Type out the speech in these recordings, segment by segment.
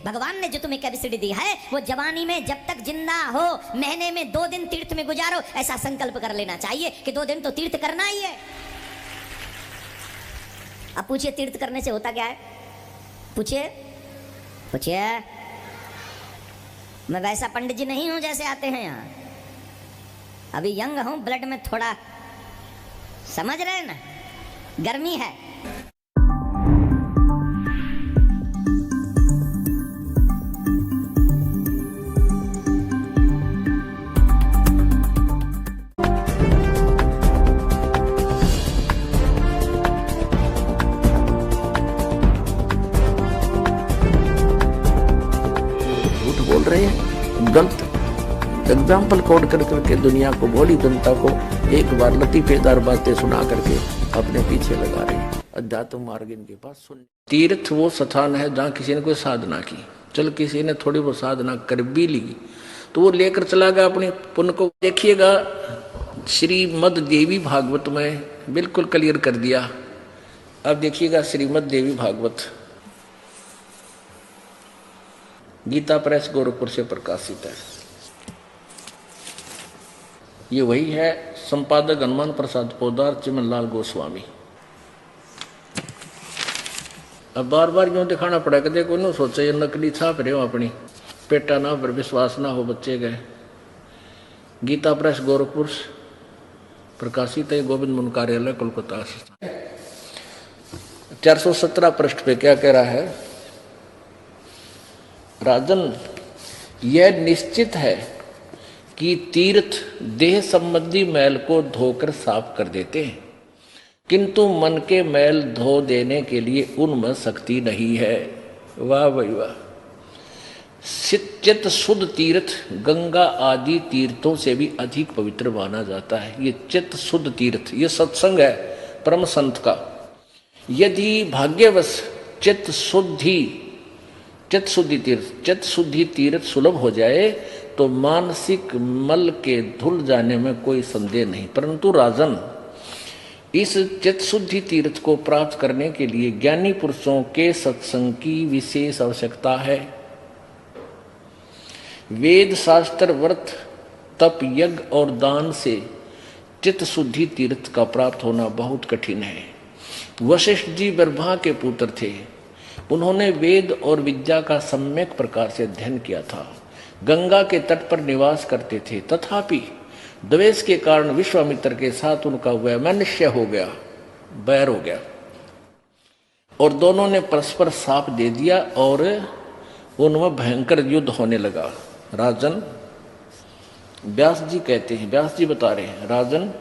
भगवान ने जो तुम्हें कैपेसिटी दी है वो जवानी में जब तक जिंदा हो महीने में 2 दिन तीर्थ में गुजारो, ऐसा संकल्प कर लेना चाहिए कि 2 दिन तो तीर्थ करना ही है। अब पूछिए तीर्थ करने से होता क्या है? पूछिए पूछिए। मैं वैसा पंडित जी नहीं हूं जैसे आते हैं यहाँ, अभी यंग हूं, ब्लड में थोड़ा समझ रहे हैं ना, गर्मी है। बोल रहे हैं गलत एग्जाम्पल कोड कर करके दुनिया को, बोली जनता को एक बार लतीफेदार बातें सुना करके अपने पीछे लगा रहे हैं। अध्यात्म मार्ग इनके पास सुन। तीर्थ वो स्थान है जहाँ किसी ने कोई साधना की, चल किसी ने थोड़ी बहुत साधना कर भी ली तो वो लेकर चला गया अपने पुण्य को। देखिएगा श्रीमद देवी भागवत में बिल्कुल क्लियर कर दिया। अब देखिएगा श्रीमद देवी भागवत गीता प्रेस गोरखपुर से प्रकाशित है। ये वही है, संपादक हनुमान प्रसाद पोदार, चिमनलाल गोस्वामी। अब बार बार क्यों दिखाना पड़ा कि देखो ना, सोचे ये नकली छाप रहे हो अपनी, पेटा ना पर विश्वास ना हो बच्चे गए। गीता प्रेस गोरखपुर प्रकाशित है, गोविंद मुनि कार्यालय कोलकाता। 417 पृष्ठ पे क्या कह रहा है? राजन, यह निश्चित है कि तीर्थ देह संबंधी मैल को धोकर साफ कर देते हैं, किंतु मन के मैल धो देने के लिए उनमें शक्ति नहीं है। वाह भाई वाह। चित्त शुद्ध तीर्थ गंगा आदि तीर्थों से भी अधिक पवित्र माना जाता है। ये चित्त शुद्ध तीर्थ, ये सत्संग है परम संत का। यदि भाग्यवश चित्त शुद्धि तीर्थ सुलभ हो जाए तो मानसिक मल के धुल जाने में कोई संदेह नहीं। परंतु राजन, इस चित्त शुद्धि तीर्थ को प्राप्त करने के लिए ज्ञानी पुरुषों के सत्संग की विशेष आवश्यकता है। वेद शास्त्र व्रत तप यज्ञ और दान से चित्त शुद्धि तीर्थ का प्राप्त होना बहुत कठिन है। वशिष्ठ जी ब्रह्मा के पुत्र थे। उन्होंने वेद और विद्या का सम्यक प्रकार से अध्ययन किया था। गंगा के तट पर निवास करते थे, तथापि द्वेष के कारण विश्वामित्र के साथ उनका वैमनस्य हो गया, बैर हो गया, और दोनों ने परस्पर शाप दे दिया और उनमें भयंकर युद्ध होने लगा। राजन, व्यास जी कहते हैं, व्यास जी बता रहे हैं, राजन,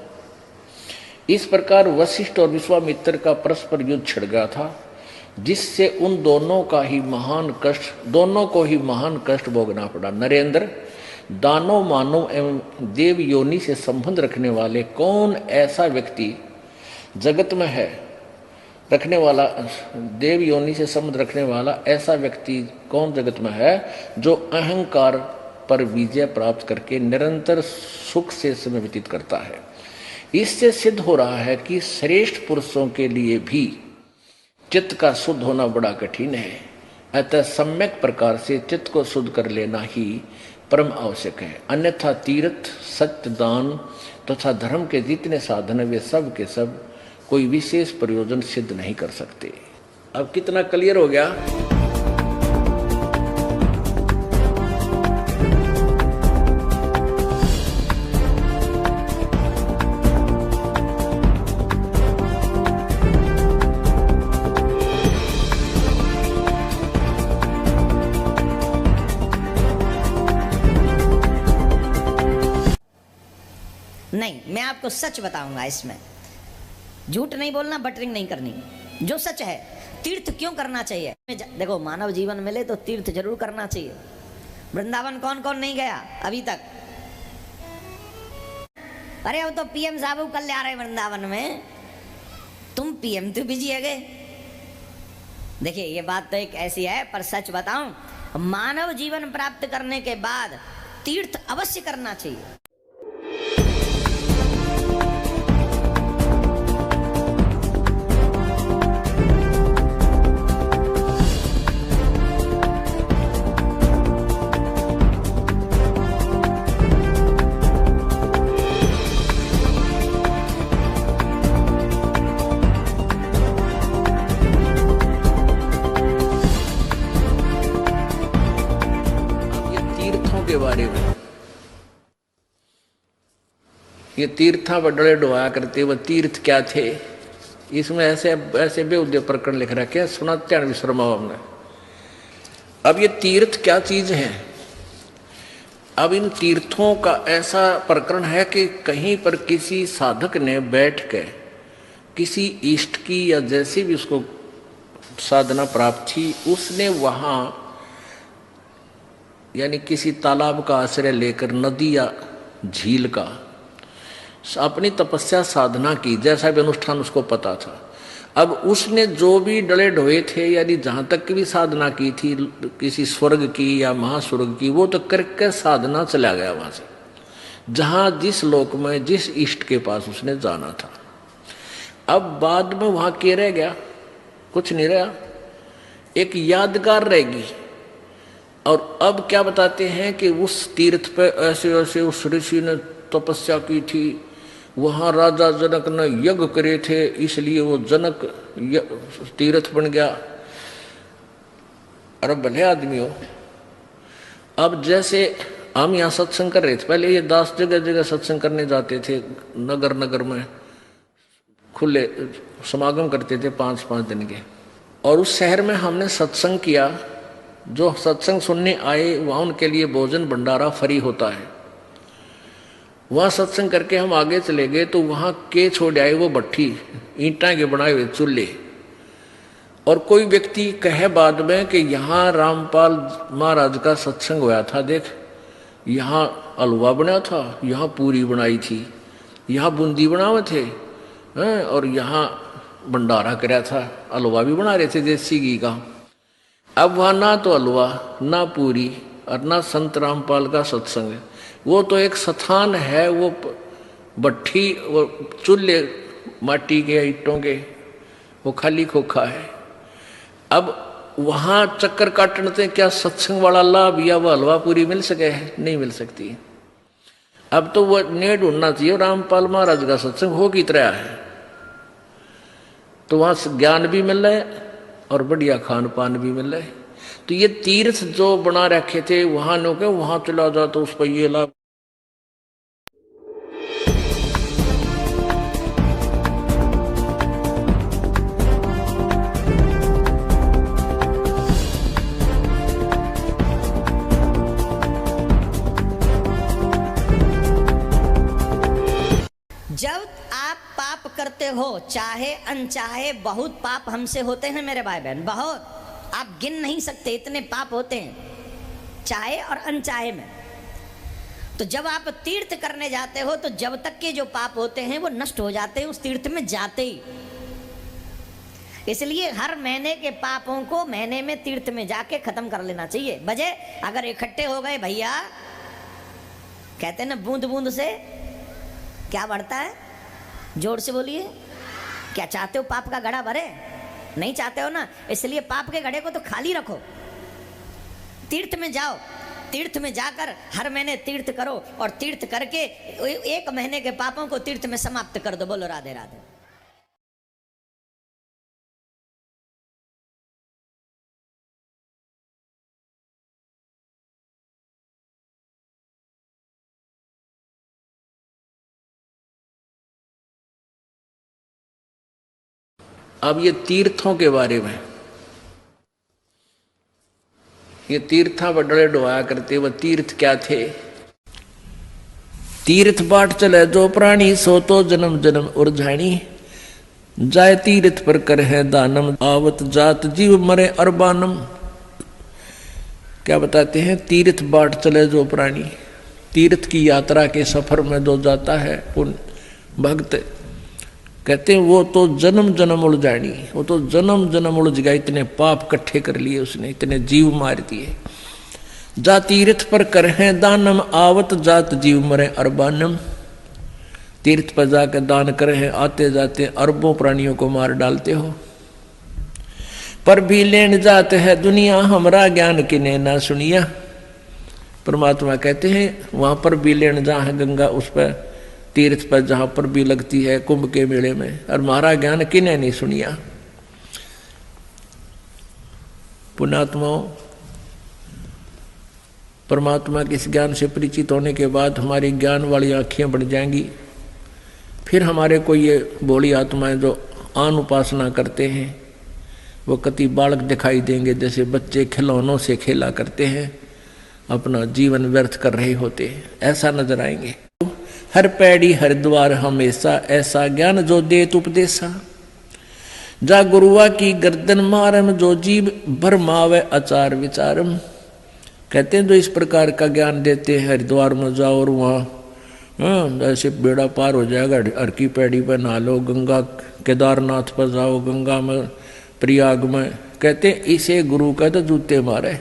इस प्रकार वशिष्ठ और विश्वामित्र का परस्पर युद्ध छिड़ गया था, जिससे उन दोनों को ही महान कष्ट भोगना पड़ा। नरेंद्र, दानव मानव एवं देव योनि से संबंध रखने वाले कौन ऐसा व्यक्ति जगत में है, रखने वाला देव योनि से संबंध रखने वाला ऐसा व्यक्ति कौन जगत में है जो अहंकार पर विजय प्राप्त करके निरंतर सुख से समय व्यतीत करता है। इससे सिद्ध हो रहा है कि श्रेष्ठ पुरुषों के लिए भी चित्त का शुद्ध होना बड़ा कठिन है। अतः सम्यक प्रकार से चित्त को शुद्ध कर लेना ही परम आवश्यक है। अन्यथा तीर्थ, सत्य, दान तथा धर्म के जितने साधन वे सब के सब कोई विशेष प्रयोजन सिद्ध नहीं कर सकते। अब कितना क्लियर हो गया? नहीं, मैं आपको सच बताऊंगा, इसमें झूठ नहीं बोलना, बटरिंग नहीं करनी, जो सच है। तीर्थ क्यों करना चाहिए? देखो, मानव जीवन मिले तो तीर्थ जरूर करना चाहिए। वृंदावन कौन कौन नहीं गया अभी तक? अरे अब तो पीएम साहब कल आ रहे वृंदावन में, तुम पीएम तो बिजी है गए। देखिए, ये बात तो एक ऐसी है, पर सच बताऊं, मानव जीवन प्राप्त करने के बाद तीर्थ अवश्य करना चाहिए। के बारे में। ये तीर्था बड़े डुबाया करते, वह तीर्थ क्या थे, इसमें ऐसे ऐसे बेउद्य प्रकरण लिख रखे हैं, सुनाते हैं विश्रमा हमने। अब ये तीर्थ क्या चीज है, अब इन तीर्थों का ऐसा प्रकरण है कि कहीं पर किसी साधक ने बैठ के किसी इष्ट की या जैसी भी उसको साधना प्राप्त थी, उसने वहां यानी किसी तालाब का आश्रय लेकर, नदी या झील का, अपनी तपस्या साधना की, जैसा भी अनुष्ठान उसको पता था। अब उसने जो भी डले ढोए थे, यानी जहां तक की भी साधना की थी, किसी स्वर्ग की या महास्वर्ग की, वो तो करके साधना चला गया वहां से, जहां जिस लोक में जिस इष्ट के पास उसने जाना था। अब बाद में वहां क्या रह गया, कुछ नहीं रहा, एक यादगार रहेगी। और अब क्या बताते हैं कि उस तीर्थ पे ऐसे ऐसे उस ऋषि ने तपस्या की थी, वहां राजा जनक ने यज्ञ करे थे, इसलिए वो जनक तीर्थ बन गया। अरे भले आदमी हो। अब जैसे हम यहाँ सत्संग कर रहे थे, पहले ये दास जगह जगह सत्संग करने जाते थे, नगर नगर में खुले समागम करते थे 5-5 दिन के। और उस शहर में हमने सत्संग किया, जो सत्संग सुनने आए वहां उनके लिए भोजन भंडारा फ्री होता है। वहां सत्संग करके हम आगे चले गए तो वहां के छोड़ आए वो भट्ठी, ईंटा के बनाए हुए चूल्हे। और कोई व्यक्ति कहे बाद में कि यहाँ रामपाल महाराज का सत्संग हुआ था, देख यहाँ हलवा बना था, यहाँ पूरी बनाई थी, यहाँ बूंदी बनावे थे, और यहाँ भंडारा कराया था, हलवा भी बना रहे थे देसी घी का। अब वहाँ ना तो हलवा ना पूरी और ना संत रामपाल का सत्संग है, वो तो एक स्थान है, वो भट्ठी, वो चूल्हे माटी के ईंटों के, वो खाली खोखा है। अब वहां चक्कर काटने से क्या सत्संग वाला लाभ या वो हलवा पूरी मिल सके है? नहीं मिल सकती। अब तो वो ने ढूंढना चाहिए रामपाल महाराज का सत्संग हो की तरह है, तो वहां ज्ञान भी मिल रहा है और बढ़िया खान पान भी मिल रहा है। तो ये तीर्थ जो बना रखे थे वहां लोग वहां चला जाओ तो उस पर ये लाभ। जब आप पाप करते हो, चाहे अनचाहे, बहुत पाप हमसे होते हैं मेरे भाई बहन, बहुत, आप गिन नहीं सकते इतने पाप होते हैं, चाहे और अनचाहे में। तो जब आप तीर्थ करने जाते हो तो जब तक के जो पाप होते हैं वो नष्ट हो जाते हैं उस तीर्थ में जाते ही। इसलिए हर महीने के पापों को महीने में तीर्थ में जाके खत्म कर लेना चाहिए। बजे अगर इकट्ठे हो गए भैया, कहते हैं ना बूंद बूंद से क्या बढ़ता है, जोर से बोलिए, क्या चाहते हो पाप का घड़ा भरे? नहीं चाहते हो ना, इसलिए पाप के घड़े को तो खाली रखो, तीर्थ में जाओ, तीर्थ में जाकर हर महीने तीर्थ करो और तीर्थ करके 1 महीने के पापों को तीर्थ में समाप्त कर दो। बोलो राधे राधे। अब ये तीर्थों के बारे में, ये तीर्था बड़े डुबाया करते, वह तीर्थ क्या थे। तीर्थ बाट चले जो प्राणी, सो तो जन्म जन्म उर्झाणी, जाय तीर्थ पर कर है दानम, आवत जात जीव मरे अरबानम। क्या बताते हैं, तीर्थ बाट चले जो प्राणी, तीर्थ की यात्रा के सफर में जो जाता है पुण्य भक्त, कहते हैं वो तो जन्म जन्म उलझानी, वो तो जन्म जन्म उलझ गया, इतने पाप इकट्ठे कर लिए उसने, इतने जीव मार दिए। जा तीर्थ पर कर है दानम, आवत जात जीव मरे अरबानम। तीर्थ पर जाकर दान करे हैं, आते जाते अरबों प्राणियों को मार डालते हो। पर भी लेन जाते है दुनिया, हमरा ज्ञान किने ना सुनिया। परमात्मा कहते हैं वहां पर भी लेन जहाँ है गंगा, उस पर तीर्थ पर जहां पर भी लगती है कुंभ के मेले में, और हमारा ज्ञान किने नहीं सुनिया। पुण्यात्माओं, परमात्मा के इस ज्ञान से परिचित होने के बाद हमारी ज्ञान वाली आँखें बन जाएंगी। फिर हमारे को ये भोली आत्माएं जो आन उपासना करते हैं वो कति बालक दिखाई देंगे, जैसे बच्चे खिलौनों से खेला करते हैं, अपना जीवन व्यर्थ कर रहे होते हैं, ऐसा नजर आएंगे। हर पैड़ी हर द्वार हमेशा ऐसा ज्ञान जो देत उपदेशा, जा गुरुआ की गर्दन मारम जो जीव भरमावे आचार विचारम। कहते हैं जो इस प्रकार का ज्ञान देते हैं, हरिद्वार में जाओ और वहाँ ऐसे बेड़ा पार हो जाएगा, हर की पैड़ी पर नहा लो, गंगा केदारनाथ पर जाओ, गंगा में प्रयाग में, कहते हैं इसे गुरु का तो जूते मारे,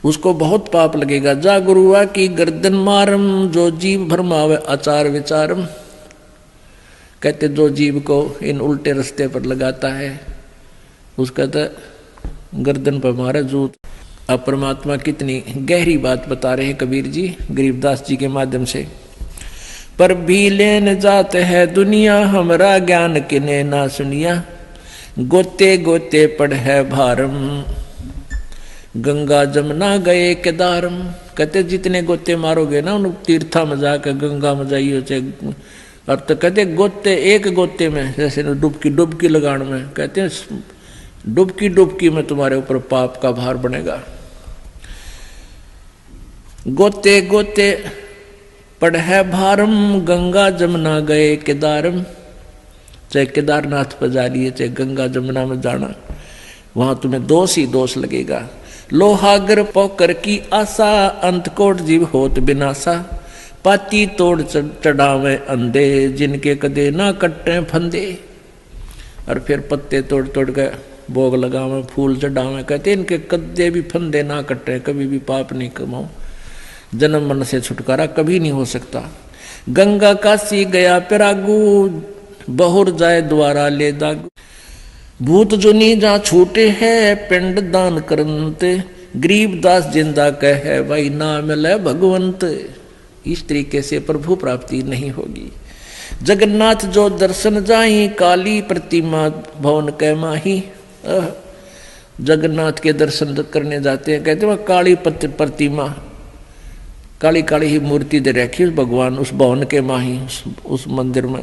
उसको बहुत पाप लगेगा। जा गुरुआ की गर्दन मारम जो जीव भरमावे आचार विचारम। कहते जो जीव को इन उल्टे रास्ते पर लगाता है उसका तो गर्दन पर मारे जूत। अब परमात्मा कितनी गहरी बात बता रहे हैं कबीर जी गरीबदास जी के माध्यम से। पर भी लेन जाते है दुनिया हमरा ज्ञान किने ना सुनिया, गोते गोते पड़ है भारम गंगा जमुना गए केदारम। कहते जितने गोते मारोगे ना उन तीर्था में जाकर गंगा में जाइए चाहे, और तो कहते गोते एक गोते में जैसे डुबकी लगाने में, कहते हैं डुबकी में तुम्हारे ऊपर पाप का भार बनेगा। गोते गोते पड़ है भारम गंगा जमुना गए केदारम। चाहे केदारनाथ पर जा लिए चाहे गंगा जमुना में जाना, वहां तुम्हें दोष ही दोष लगेगा। लोहागर पोकर की आशा अंतकोट जीव होत बिनासा, पाती तोड़ चढ़ावे अंधे जिनके कदे ना कट्टे फंदे। और फिर पत्ते तोड़ तोड़ के भोग लगावे फूल चढ़ावे, कहते इनके कदे भी फंदे ना कट्टे, कभी भी पाप नहीं कमाओ, जन्म मन से छुटकारा कभी नहीं हो सकता। गंगा काशी गया पिरागू बहुर जाए द्वारा ले दागू, भूत जुनी जा छूटे है पिंड दान करनते, गरीबदास जिंदा कहे भाई ना मिले भगवंत। इस तरीके से प्रभु प्राप्ति नहीं होगी। जगन्नाथ जो दर्शन जाई काली प्रतिमा भवन कै माही। जगन्नाथ के दर्शन करने जाते हैं, कहते हैं काली प्रतिमा काली काली ही मूर्ति दे रखी उस भगवान उस भवन के माही उस मंदिर में।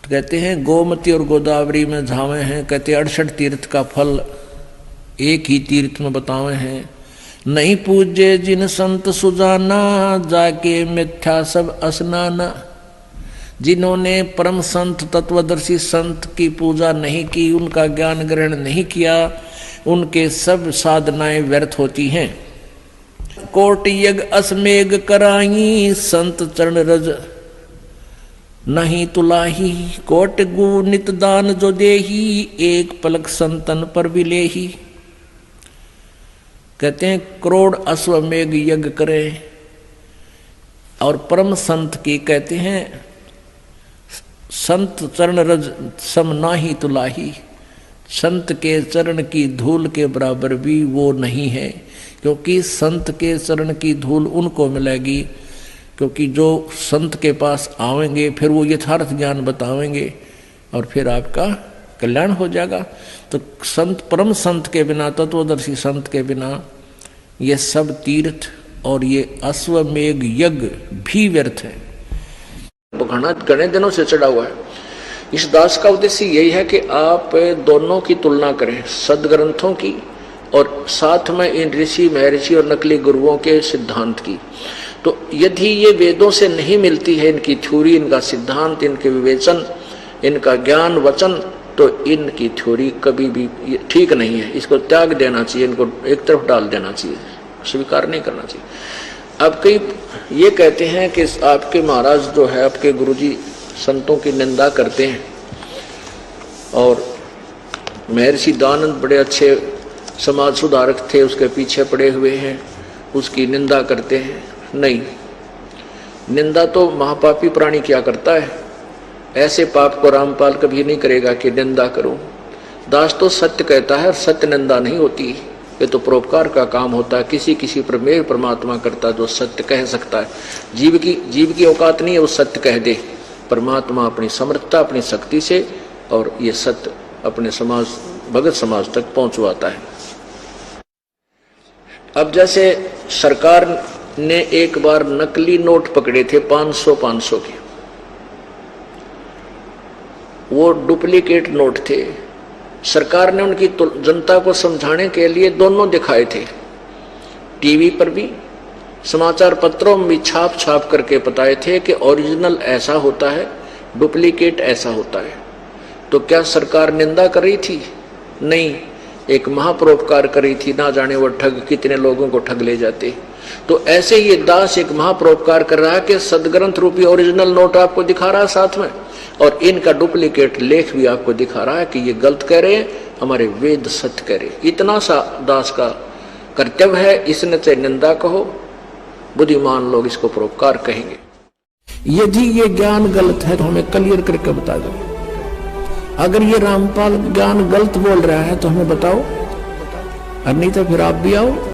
तो कहते हैं गोमती और गोदावरी में झावे हैं, कहते 68 तीर्थ का फल एक ही तीर्थ में बतावे हैं। नहीं पूजे जिन संत सुजाना जाके मिथ्या सब स्नाना। जिन्होंने परम संत तत्वदर्शी संत की पूजा नहीं की, उनका ज्ञान ग्रहण नहीं किया, उनके सब साधनाएं व्यर्थ होती हैं। कोट यज्ञ असमेघ कराई संत चरण रज नहीं तुलाही, कोट गु नित दान जो देही एक पलक संतन पर विलेही। कहते हैं करोड़ अश्वमेघ यज्ञ करे और परम संत की कहते हैं संत चरण रज सम नाही तुलाही। संत के चरण की धूल के बराबर भी वो नहीं है, क्योंकि संत के चरण की धूल उनको मिलेगी, क्योंकि जो संत के पास आवेंगे फिर वो यथार्थ ज्ञान बतावेंगे और फिर आपका कल्याण हो जाएगा। तो संत परम संत के बिना तत्वदर्शी संत के बिना ये सब तीर्थ और ये अश्वमेघ यज्ञ भी व्यर्थ है। घने दिनों से चढ़ा हुआ है। इस दास का उद्देश्य यही है कि आप दोनों की तुलना करें, सदग्रंथों की और साथ में इन ऋषि महर्षि और नकली गुरुओं के सिद्धांत की। तो यदि ये वेदों से नहीं मिलती है इनकी थ्योरी, इनका सिद्धांत, इनके विवेचन, इनका ज्ञान वचन, तो इनकी थ्योरी कभी भी ठीक नहीं है। इसको त्याग देना चाहिए, इनको एक तरफ डाल देना चाहिए, स्वीकार नहीं करना चाहिए। अब कई ये कहते हैं कि आपके महाराज जो है, आपके गुरुजी संतों की निंदा करते हैं और महर्षि दानंद बड़े अच्छे समाज सुधारक थे, उसके पीछे पड़े हुए हैं, उसकी निंदा करते हैं। नहीं, निंदा तो महापापी प्राणी क्या करता है, ऐसे पाप को रामपाल कभी नहीं करेगा कि निंदा करो। दास तो सत्य कहता है और सत्य निंदा नहीं होती, ये तो परोपकार का काम होता है। किसी किसी पर मेर परमात्मा करता जो सत्य कह सकता है। जीव की औकात नहीं है वो सत्य कह दे। परमात्मा अपनी समर्थता अपनी शक्ति से और ये सत्य अपने समाज भगत समाज तक पहुंचवाता है। अब जैसे सरकार ने एक बार नकली नोट पकड़े थे 500 के, वो डुप्लीकेट नोट थे। सरकार ने उनकी जनता को समझाने के लिए दोनों दिखाए थे, टीवी पर भी, समाचार पत्रों में भी छाप छाप करके बताए थे कि ओरिजिनल ऐसा होता है, डुप्लीकेट ऐसा होता है। तो क्या सरकार निंदा कर रही थी? नहीं, एक महापरोपकार कर रही थी। ना जाने वो ठग कितने लोगों को ठग ले जाते। तो ऐसे ये दास एक महापरोपकार कर रहा है कि सदग्रंथ रूपी ओरिजिनल नोट आपको दिखा रहा है साथ में, और इनका डुप्लीकेट लेख भी आपको दिखा रहा है कि ये गलत कह रहे हैं, हमारे वेद सत्य कह रहे। इतना सा दास का कर्तव्य है, इसने चाहे निंदा कहो, बुद्धिमान लोग इसको परोपकार कहेंगे। यदि ये ज्ञान गलत है तो हमें क्लियर करके बता दो। अगर ये रामपाल ज्ञान गलत बोल रहा है तो हमें बताओ, और नहीं तो फिर आप भी आओ।